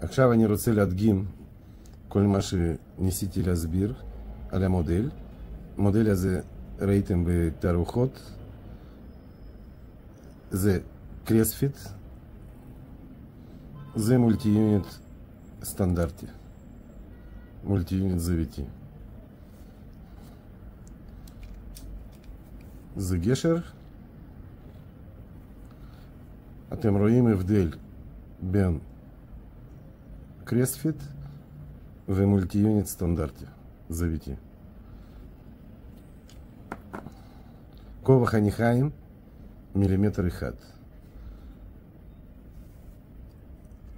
עכשיו אני רוצה להדגים כל מה שניסיתי להסביר על המודל. המודל הזה ראיתם בתערוכות. זה קרספיט, זה מולטי יוניט סטנדרטי, מולטי יוניט זוויתי. זה גשר. אתם רואים הבדל בין קרספיט ומולטי יוניט סטנדרטי, זוויתי. כובע חניכיים מילימטר אחד.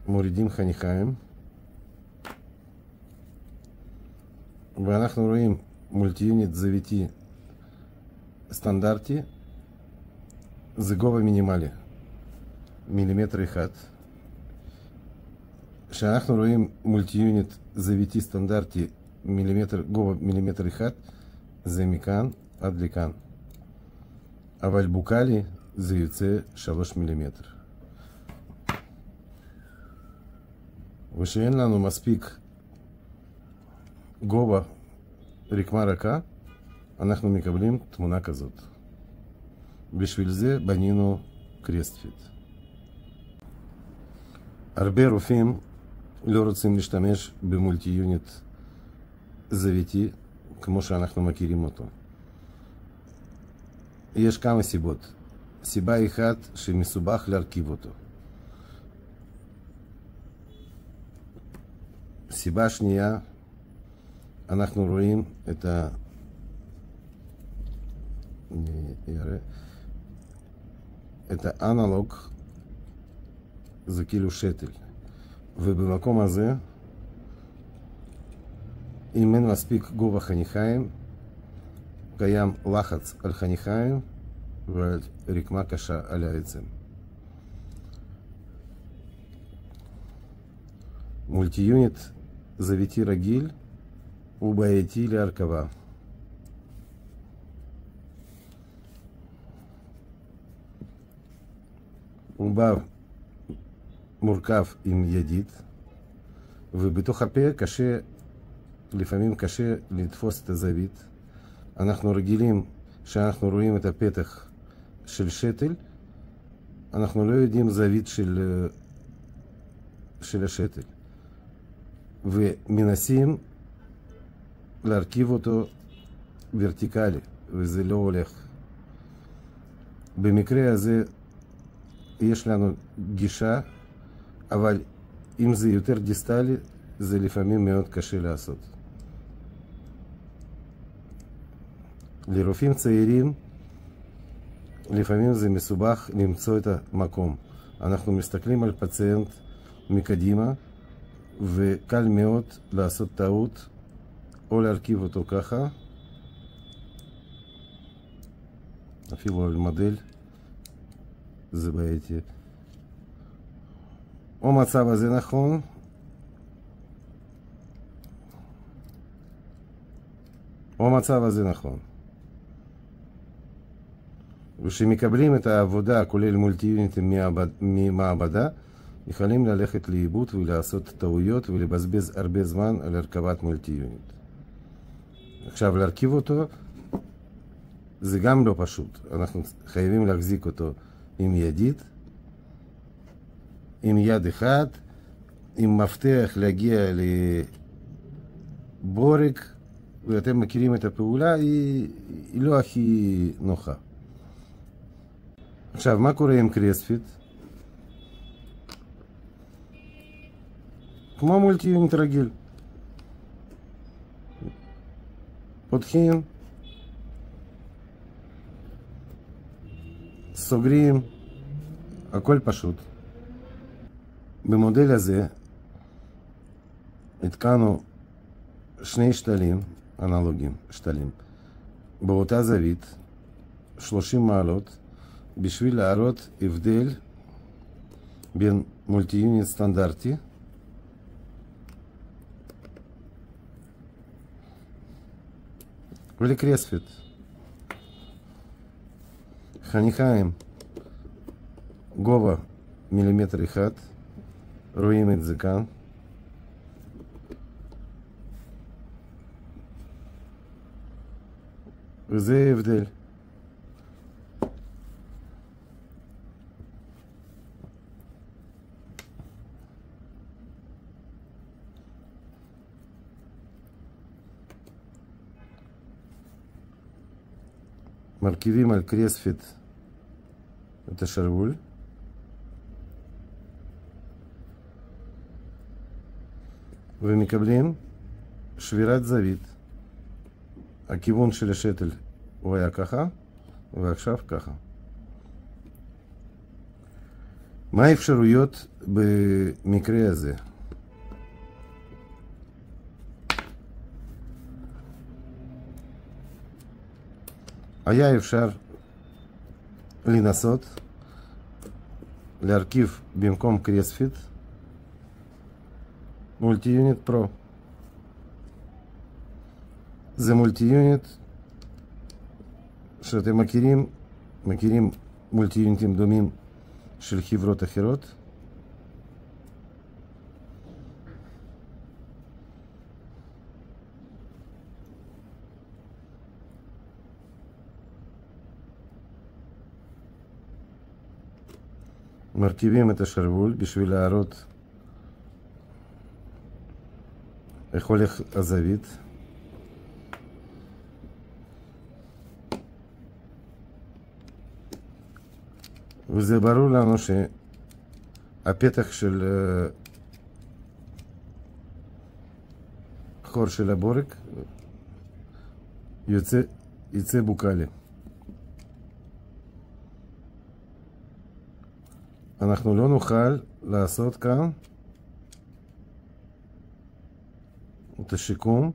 מורידים חניכיים ואנחנו רואים מולטי יוניט זוויתי סטנדרטי, זה גובה מינימלי מילימטר אחד. כשאנחנו רואים מולטי יוניט זוויתי סטנדרטי גובה מילימטר אחד, זה מכאן עד לכאן, אבל בוקלי זה יוצא 3 מילימטר. ושאין לנו מספיק גובה רקמה רכה, אנחנו מקבלים תמונה כזאת. בשביל זה בנינו קרספיט. הרבה רופאים לא רוצים להשתמש במולטי יוניט זוויתי כמו שאנחנו מכירים אותו. יש כמה סיבות. סיבה אחת שמסובך להרכיב אותו. סיבה שנייה, אנחנו רואים את האנלוג, זה כאילו שתל, ובמקום הזה אם אין מספיק גובה חניכיים, קיים לחץ על חניכיים ועל רקמה קשה על העצם. מולטי יוניט זוויתי רגיל הוא בעייתי להרכבה. הוא בא מורכב עם ידית, ובתוך הפה לפעמים קשה לתפוס את הזווית. אנחנו רגילים שאנחנו רואים את הפתח של שתל, אנחנו לא יודעים זווית של השתל, ומנסים להרכיב אותו ורטיקלי, וזה לא הולך. במקרה הזה יש לנו גישה, אבל אם זה יותר דיסטלי, זה לפעמים מאוד קשה לעשות. לרופאים צעירים לפעמים זה מסובך למצוא את המקום. אנחנו מסתכלים על פציינט מקדימה, וקל מאוד לעשות טעות או להרכיב אותו ככה, אפילו על מודל זה בעייתי. או מצב הזה נכון, או מצב הזה נכון. ושמקבלים את העבודה, כולל מולטי יוניטים ממעבדה, יכולים ללכת לאיבוד ולעשות טעויות ולבזבז הרבה זמן על הרכבת מולטי יוניט. עכשיו להרכיב אותו זה גם לא פשוט. אנחנו חייבים להחזיק אותו עם ידית, עם יד אחד, עם מפתח להגיע לבורג, ואתם מכירים את הפעולה, היא לא הכי נוחה. עכשיו, מה קורה עם קרספיט? כמו מולטי יוניט רגיל. פותחים, סוגרים, הכל פשוט. במודל הזה התקנו שני שתלים אנלוגיים, באותה זווית, 30 מעלות, בשביל להראות הבדל בין מולטי יוניט סטנדרטי ולקרספיט. חניכיים גובה מילימטר אחד, רואים את זה כאן, וזה הבדל. מרכיבים על קריספיט את השרוול. ומקבלים שבירת זווית. הכיוון של השתל הוא היה ככה, ועכשיו ככה. מה האפשרויות במקרה הזה? היה אפשר לנסות להרכיב במקום קריספיט מולטי-יוניט פרו. זה מולטי-יוניט שאתם מכירים מולטי-יוניטים דומים של חברות אחרות. מרכיבים את השרוול בשביל להראות איך הולך הזווית. וזה ברור לנו שהפתח של חור של הבורג יצא בוקלי. אנחנו לא נוכל לעשות כאן את השיקום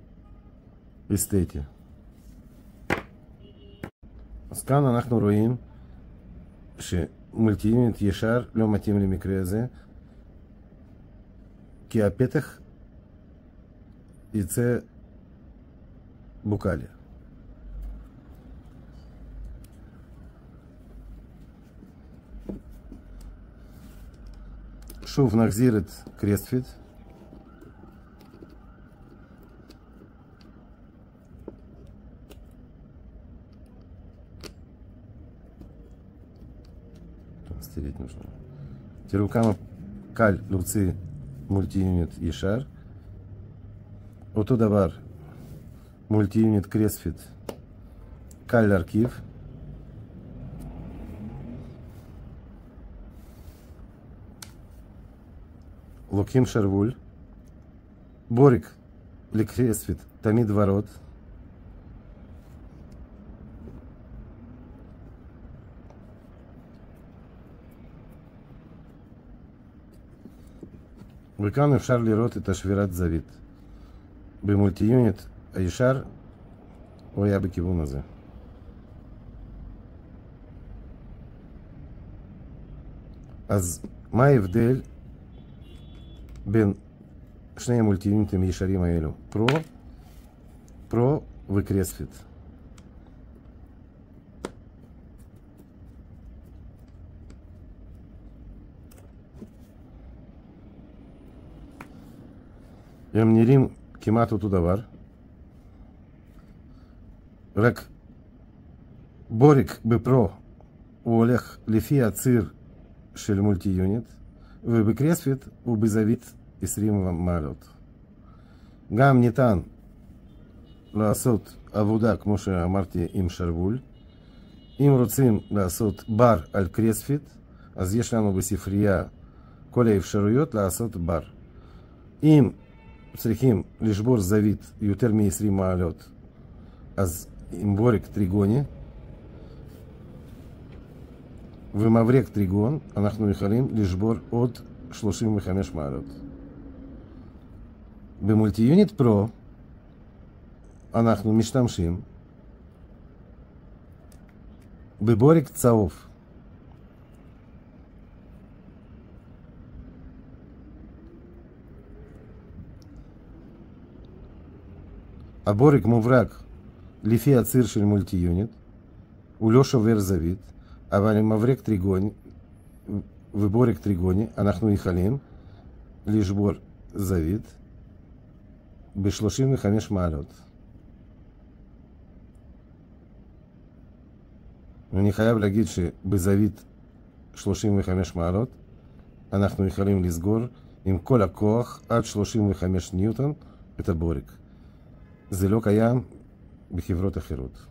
אסתטי. אז כאן אנחנו רואים שמולטי-יוניט ישר לא מתאים למקרה הזה, כי הפתח יצא בוקלי. שוב נחזיר את קריספיט. תראו כמה קל להוציא מולטי-יוניט ישר. אותו דבר מולטי-יוניט קריספיט קל להרכיב. לוקחים שרוול, בורג לקריספיט תמיד ורוד. וכאן אפשר לראות את השבירת זווית. במולטי-יוניט הישר הוא היה בכיוון הזה. אז מה ההבדל בין שני המולטי-יוניטים הישרים האלו? פרו וקריספיט. הם נראים כמעט אותו דבר, רק בורג בפרו הוא הולך לפי הציר של מולטי-יוניט, ובקריספיט הוא בזווית 20 מעלות. גם ניתן לעשות עבודה כמו שאמרתי עם שרוול. אם רוצים לעשות בר על קריספיט, אז יש לנו בספרייה כל האפשרויות לעשות בר. אם צריכים לשבור זווית יותר מ-20 מעלות, אז עם בורג טריגוני ומבריק טריגון אנחנו יכולים לשבור עוד 35 מעלות. במולטי-יוניט פרו אנחנו משתמשים בבורג צהוב. הבורג מוברק לפי הציר של מולטי-יוניט, הוא לא שובר זווית, אבל עם מבריק טריגוני ובורג טריגוני אנחנו יכולים לשבור זווית ב-35 מעלות. אני חייב להגיד שבזווית 35 מעלות אנחנו יכולים לסגור עם כל הכוח עד 35 ניוטון את הבורג. זה לא קיים בחברות אחרות.